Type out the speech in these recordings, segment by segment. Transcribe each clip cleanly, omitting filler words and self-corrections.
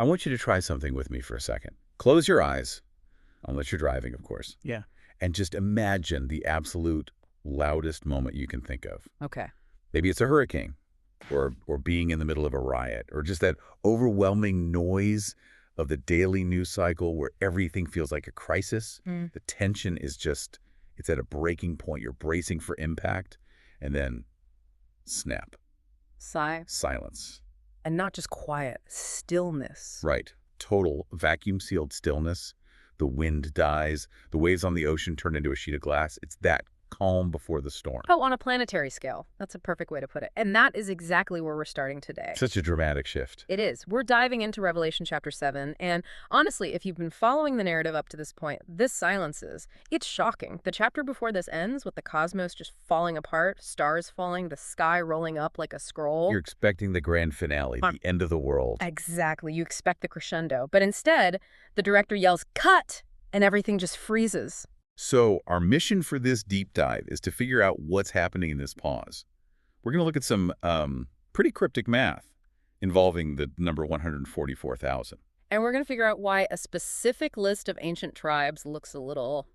I want you to try something with me for a second. Close your eyes, unless you're driving, of course, Yeah. and just imagine the absolute loudest moment you can think of. Okay. Maybe it's a hurricane, or being in the middle of a riot, or just that overwhelming noise of the daily news cycle where everything feels like a crisis. Mm. The tension is it's at a breaking point. You're bracing for impact, and then snap, Sigh. silence. And not just quiet, stillness. Right. Total vacuum-sealed stillness. The wind dies. The waves on the ocean turn into a sheet of glass. It's that calm before the storm. Oh, on a planetary scale. That's a perfect way to put it. And that is exactly where we're starting today. Such a dramatic shift. It is. We're diving into Revelation chapter 7. And honestly, if you've been following the narrative up to this point, this silences. It's shocking. The chapter before this ends with the cosmos just falling apart, stars falling, the sky rolling up like a scroll. You're expecting the grand finale, the end of the world. Exactly. You expect the crescendo. But instead, the director yells, "Cut!" and everything just freezes. So our mission for this deep dive is to figure out what's happening in this pause. We're going to look at some pretty cryptic math involving the number 144,000. And we're going to figure out why a specific list of ancient tribes looks a little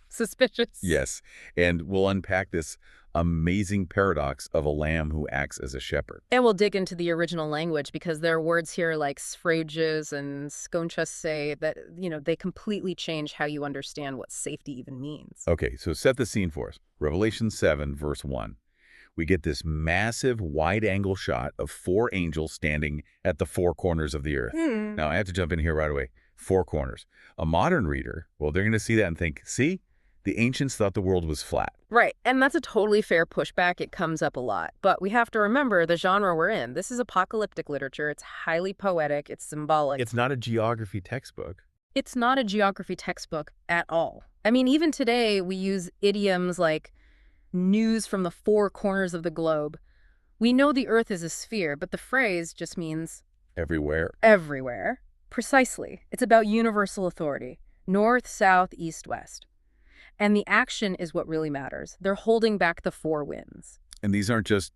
suspicious. Yes, and we'll unpack this amazing paradox of a lamb who acts as a shepherd. And we'll dig into the original language because there are words here like sphrages and skonchase that, they completely change how you understand what safety even means. Okay, so set the scene for us. Revelation 7, verse 1. We get this massive wide-angle shot of 4 angels standing at the 4 corners of the earth. Now, I have to jump in here right away. 4 corners. A modern reader, well, they're going to see that and think, see? The ancients thought the world was flat. Right, and that's a totally fair pushback. It comes up a lot. But we have to remember the genre we're in. This is apocalyptic literature. It's highly poetic. It's symbolic. It's not a geography textbook. It's not a geography textbook at all. I mean, even today, we use idioms like news from the 4 corners of the globe. We know the Earth is a sphere, but the phrase just means Everywhere. everywhere. Precisely. It's about universal authority. North, south, east, west. And the action is what really matters. They're holding back the 4 winds. And these aren't just,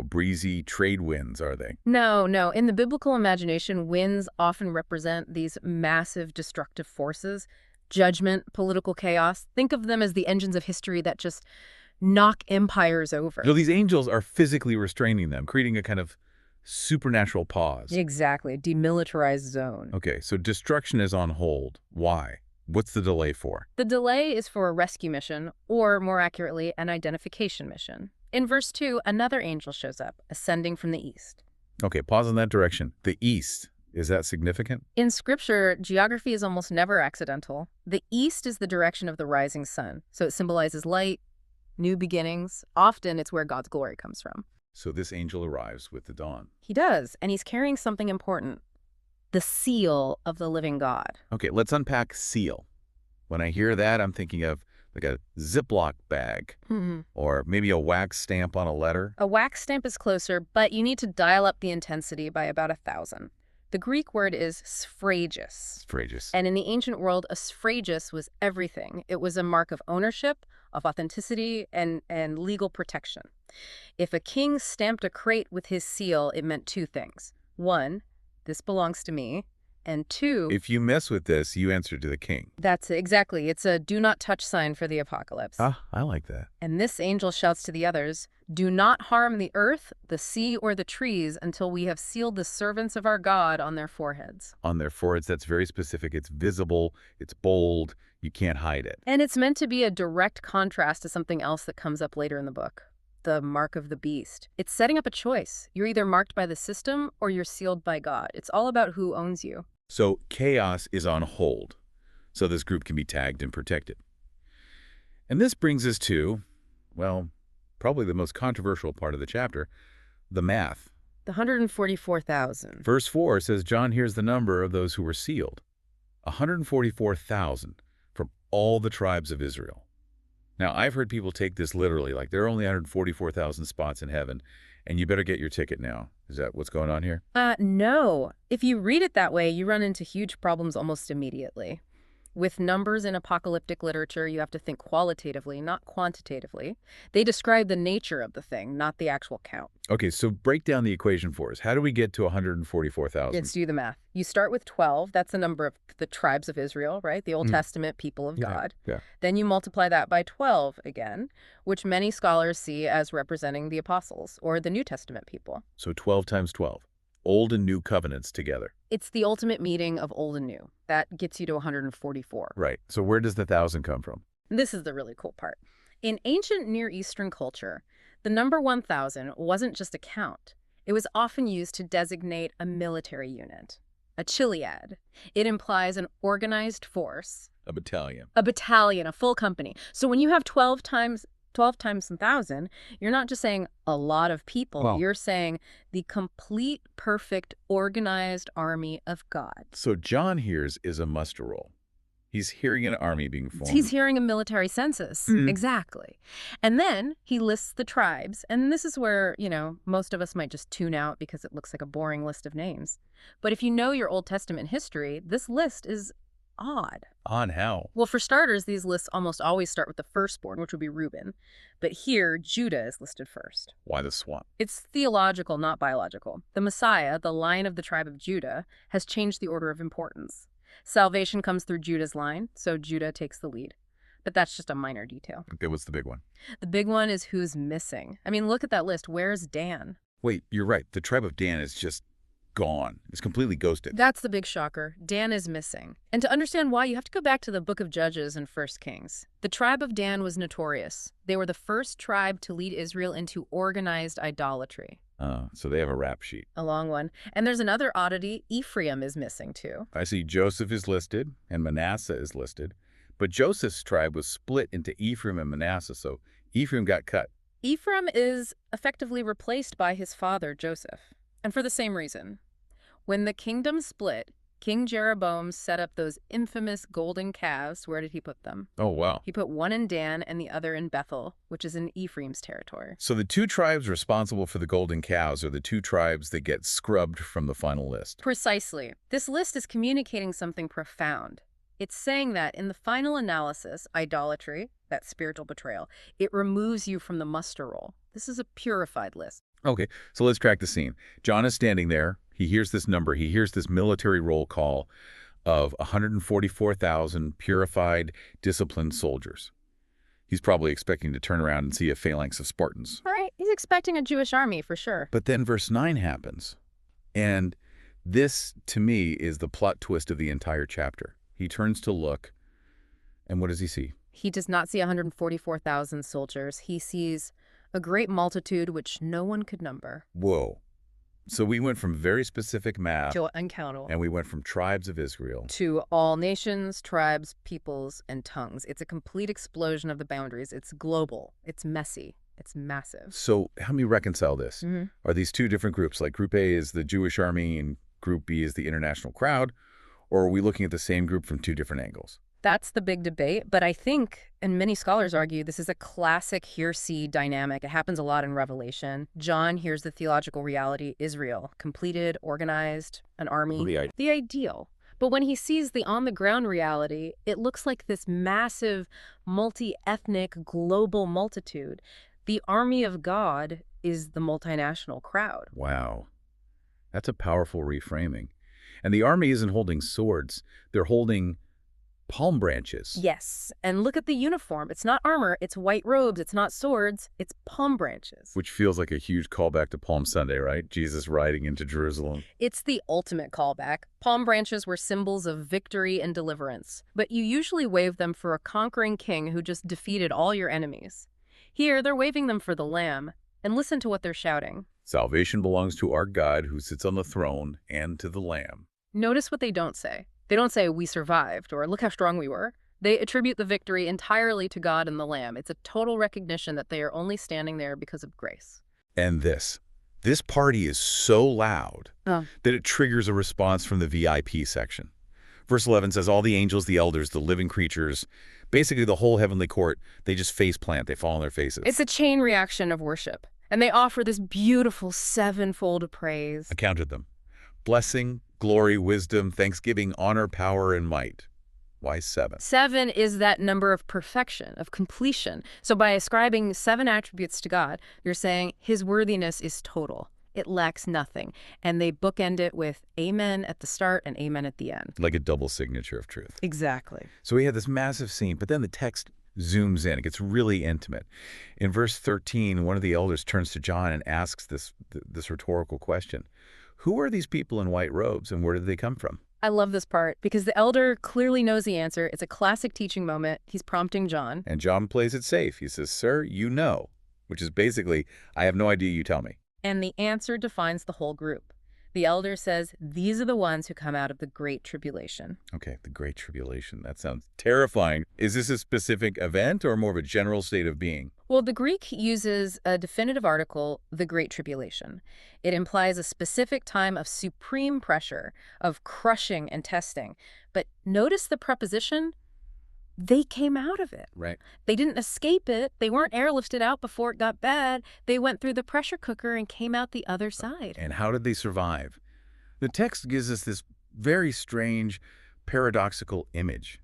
breezy trade winds, are they? No. In the biblical imagination, winds often represent these massive destructive forces, judgment, political chaos. Think of them as the engines of history that just knock empires over. So these angels are physically restraining them, creating a kind of supernatural pause. Exactly. Demilitarized zone. Okay, so destruction is on hold. Why? What's the delay for? The delay is for a rescue mission, or more accurately, an identification mission. In verse 2, another angel shows up, ascending from the east. Okay, pause in that direction. The east, is that significant? In Scripture, geography is almost never accidental. The east is the direction of the rising sun, so it symbolizes light, new beginnings. Often it's where God's glory comes from. So this angel arrives with the dawn. He does, and he's carrying something important. The seal of the living God. Okay, let's unpack seal. When I hear that, I'm thinking of like a Ziploc bag or maybe a wax stamp on a letter. A wax stamp is closer, but you need to dial up the intensity by about 1,000. The Greek word is sphragus. Sphragus. And in the ancient world, a sphragus was everything. It was a mark of ownership, of authenticity, and legal protection. If a king stamped a crate with his seal, it meant 2 things. 1, this belongs to me. And 2, if you mess with this, you answer to the king. That's it, exactly. It's a do not touch sign for the apocalypse. Ah, I like that. And this angel shouts to the others, do not harm the earth, the sea, or the trees until we have sealed the servants of our God on their foreheads. On their foreheads, that's very specific. It's visible, it's bold, you can't hide it. And it's meant to be a direct contrast to something else that comes up later in the book. The mark of the beast. It's setting up a choice. You're either marked by the system or you're sealed by God. It's all about who owns you. So chaos is on hold, so this group can be tagged and protected. And this brings us to, well, probably the most controversial part of the chapter, the math. The 144,000. Verse 4 says John hears the number of those who were sealed. 144,000 from all the tribes of Israel. Now, I've heard people take this literally, like there are only 144,000 spots in heaven, and you better get your ticket now. Is that what's going on here? No. If you read it that way, you run into huge problems almost immediately. With numbers in apocalyptic literature, you have to think qualitatively, not quantitatively. They describe the nature of the thing, not the actual count. Okay, so break down the equation for us. How do we get to 144,000? Let's do the math. You start with 12. That's the number of the tribes of Israel, right? The Old Testament people of God. Yeah. Then you multiply that by 12 again, which many scholars see as representing the apostles or the New Testament people. So 12 times 12. Old and new covenants together. It's the ultimate meeting of old and new. That gets you to 144. Right. So where does the 1,000 come from? This is the really cool part. In ancient Near Eastern culture, the number 1,000 wasn't just a count. It was often used to designate a military unit, a chiliad. It implies an organized force. A battalion. A battalion, a full company. So when you have 12 times 1,000, you're not just saying a lot of people. Wow. You're saying the complete, perfect, organized army of God. So John hears is a muster roll. He's hearing an army being formed. He's hearing a military census. Exactly. And then he lists the tribes. And this is where, most of us might just tune out because it looks like a boring list of names. But if you know your Old Testament history, this list is odd. On how? Well, for starters, these lists almost always start with the firstborn, which would be Reuben. But here, Judah is listed first. Why the swamp? It's theological, not biological. The Messiah, the line of the tribe of Judah, has changed the order of importance. Salvation comes through Judah's line, so Judah takes the lead. But that's just a minor detail. Okay, what's the big one? The big one is who's missing. I mean, look at that list. Where's Dan? Wait, you're right. The tribe of Dan is just gone. It's completely ghosted. That's the big shocker. Dan is missing. And to understand why, you have to go back to the book of Judges and 1 Kings. The tribe of Dan was notorious. They were the first tribe to lead Israel into organized idolatry. So they have a rap sheet. A long one. And there's another oddity. Ephraim is missing, too. I see Joseph is listed and Manasseh is listed. But Joseph's tribe was split into Ephraim and Manasseh, so Ephraim got cut. Ephraim is effectively replaced by his father, Joseph. And for the same reason. When the kingdom split, King Jeroboam set up those infamous golden calves. Where did he put them? Oh, wow. He put one in Dan and the other in Bethel, which is in Ephraim's territory. So the two tribes responsible for the golden cows are the two tribes that get scrubbed from the final list. Precisely. This list is communicating something profound. It's saying that in the final analysis, idolatry, that spiritual betrayal, it removes you from the muster roll. This is a purified list. Okay, so let's track the scene. John is standing there. He hears this number. He hears this military roll call of 144,000 purified, disciplined soldiers. He's probably expecting to turn around and see a phalanx of Spartans. All right, he's expecting a Jewish army for sure. But then verse 9 happens. And this, to me, is the plot twist of the entire chapter. He turns to look, and what does he see? He does not see 144,000 soldiers. He sees a great multitude which no one could number. Whoa. So we went from very specific math, To uncountable. and we went from tribes of Israel. To all nations, tribes, peoples, and tongues. It's a complete explosion of the boundaries. It's global. It's messy. It's massive. So help me reconcile this. Are these two different groups, like Group A is the Jewish army and Group B is the international crowd, or are we looking at the same group from two different angles? That's the big debate, but I think, and many scholars argue, this is a classic hear-see dynamic. It happens a lot in Revelation. John hears the theological reality, Israel, completed, organized, an army, the ideal. But when he sees the on-the-ground reality, it looks like this massive, multi-ethnic, global multitude. The army of God is the multinational crowd. Wow. That's a powerful reframing. And the army isn't holding swords. They're holding palm branches. Yes, and look at the uniform. It's not armor, it's white robes, it's not swords, it's palm branches. Which feels like a huge callback to Palm Sunday, right? Jesus riding into Jerusalem. It's the ultimate callback. Palm branches were symbols of victory and deliverance, but you usually wave them for a conquering king who just defeated all your enemies. Here, they're waving them for the Lamb, and listen to what they're shouting. Salvation belongs to our God who sits on the throne and to the Lamb. Notice what they don't say. They don't say, we survived, or look how strong we were. They attribute the victory entirely to God and the Lamb. It's a total recognition that they are only standing there because of grace. And this party is so loud that it triggers a response from the VIP section. Verse 11 says, all the angels, the elders, the living creatures, basically the whole heavenly court, they just face plant. They fall on their faces. It's a chain reaction of worship. And they offer this beautiful sevenfold praise. I counted them. Blessing, glory, wisdom, thanksgiving, honor, power, and might. Why 7? 7 is that number of perfection, of completion. So by ascribing 7 attributes to God, you're saying his worthiness is total. It lacks nothing. And they bookend it with amen at the start and amen at the end. Like a double signature of truth. Exactly. So we have this massive scene, but then the text zooms in. It gets really intimate. In verse 13, one of the elders turns to John and asks this rhetorical question. Who are these people in white robes, and where did they come from? I love this part because the elder clearly knows the answer. It's a classic teaching moment. He's prompting John. And John plays it safe. He says, "Sir, you know," which is basically, "I have no idea, you tell me." And the answer defines the whole group. The elder says, these are the ones who come out of the Great Tribulation. Okay, the Great Tribulation. That sounds terrifying. Is this a specific event or more of a general state of being? Well, the Greek uses a definitive article, the Great Tribulation. It implies a specific time of supreme pressure, of crushing and testing. But notice the preposition, they came out of it. Right. They didn't escape it. They weren't airlifted out before it got bad. They went through the pressure cooker and came out the other side. And how did they survive? The text gives us this very strange, paradoxical image.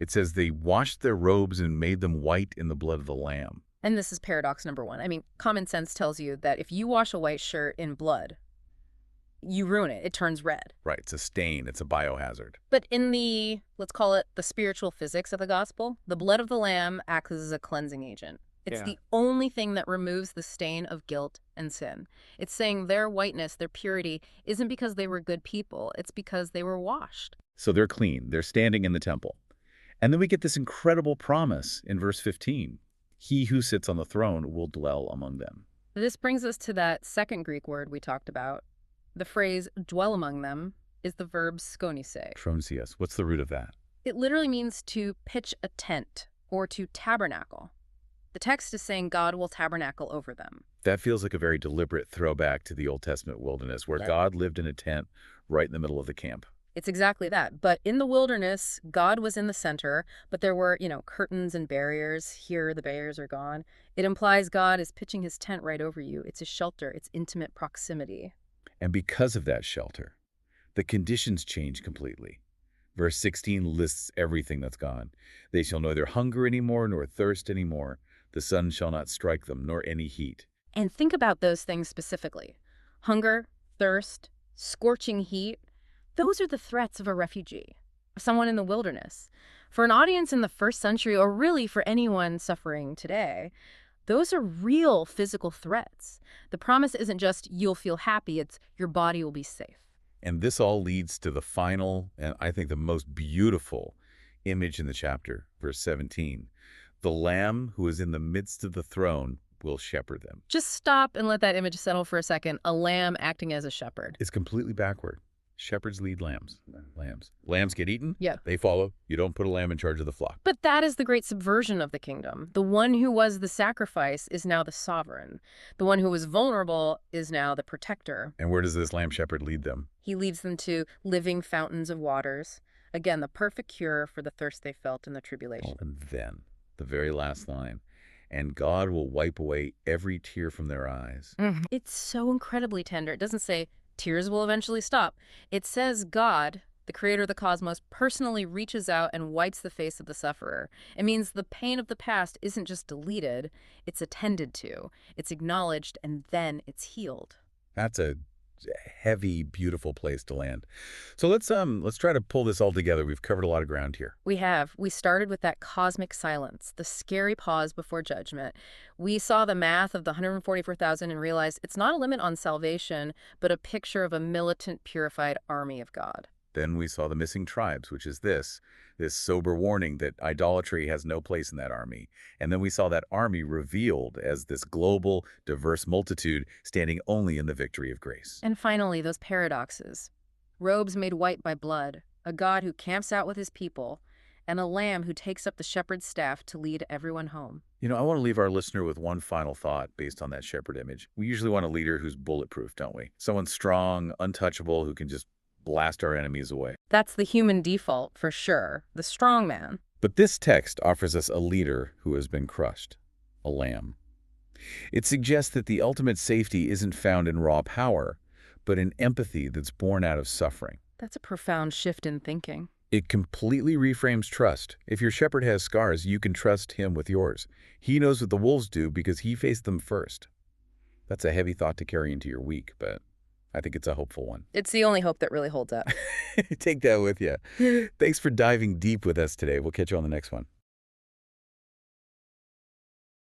It says they washed their robes and made them white in the blood of the Lamb. And this is paradox number 1. I mean, common sense tells you that if you wash a white shirt in blood, you ruin it. It turns red. Right, it's a stain. It's a biohazard. But in the, let's call it the spiritual physics of the gospel, the blood of the Lamb acts as a cleansing agent. It's the only thing that removes the stain of guilt and sin. It's saying their whiteness, their purity, isn't because they were good people. It's because they were washed. So they're clean. They're standing in the temple. And then we get this incredible promise in verse 15. He who sits on the throne will dwell among them. This brings us to that second Greek word we talked about. The phrase dwell among them is the verb skonise. Tronsius. What's the root of that? It literally means to pitch a tent or to tabernacle. The text is saying God will tabernacle over them. That feels like a very deliberate throwback to the Old Testament wilderness where God lived in a tent right in the middle of the camp. It's exactly that. But in the wilderness, God was in the center, but there were, curtains and barriers. Here, the barriers are gone. It implies God is pitching his tent right over you. It's a shelter. It's intimate proximity. And because of that shelter, the conditions change completely. Verse 16 lists everything that's gone. They shall neither hunger anymore nor thirst anymore. The sun shall not strike them, nor any heat. And think about those things specifically. Hunger, thirst, scorching heat. Those are the threats of a refugee, someone in the wilderness. For an audience in the first century, or really for anyone suffering today, those are real physical threats. The promise isn't just you'll feel happy, it's your body will be safe. And this all leads to the final, and I think the most beautiful image in the chapter, verse 17. The Lamb who is in the midst of the throne will shepherd them. Just stop and let that image settle for a second. A lamb acting as a shepherd. It's completely backward. Shepherds lead lambs. Lambs get eaten. Yeah. They follow. You don't put a lamb in charge of the flock. But that is the great subversion of the kingdom. The one who was the sacrifice is now the sovereign. The one who was vulnerable is now the protector. And where does this lamb shepherd lead them? He leads them to living fountains of waters. Again, the perfect cure for the thirst they felt in the tribulation. And then, the very last line, and God will wipe away every tear from their eyes. It's so incredibly tender. It doesn't say tears will eventually stop. It says God, the creator of the cosmos, personally reaches out and wipes the face of the sufferer. It means the pain of the past isn't just deleted, it's attended to, it's acknowledged, and then it's healed. That's a heavy, beautiful place to land. So let's try to pull this all together. We've covered a lot of ground here. We have. We started with that cosmic silence, the scary pause before judgment. We saw the math of the 144,000 and realized it's not a limit on salvation, but a picture of a militant, purified army of God. Then we saw the missing tribes, which is this sober warning that idolatry has no place in that army. And then we saw that army revealed as this global, diverse multitude standing only in the victory of grace. And finally, those paradoxes. Robes made white by blood, a God who camps out with his people, and a lamb who takes up the shepherd's staff to lead everyone home. I want to leave our listener with one final thought based on that shepherd image. We usually want a leader who's bulletproof, don't we? Someone strong, untouchable, who can just blast our enemies away. That's the human default, for sure, the strong man. But this text offers us a leader who has been crushed, a lamb. It suggests that the ultimate safety isn't found in raw power, but in empathy that's born out of suffering. That's a profound shift in thinking. It completely reframes trust. If your shepherd has scars, you can trust him with yours. He knows what the wolves do because he faced them first. That's a heavy thought to carry into your week, but I think it's a hopeful one. It's the only hope that really holds up. Take that with you. Thanks for diving deep with us today. We'll catch you on the next one.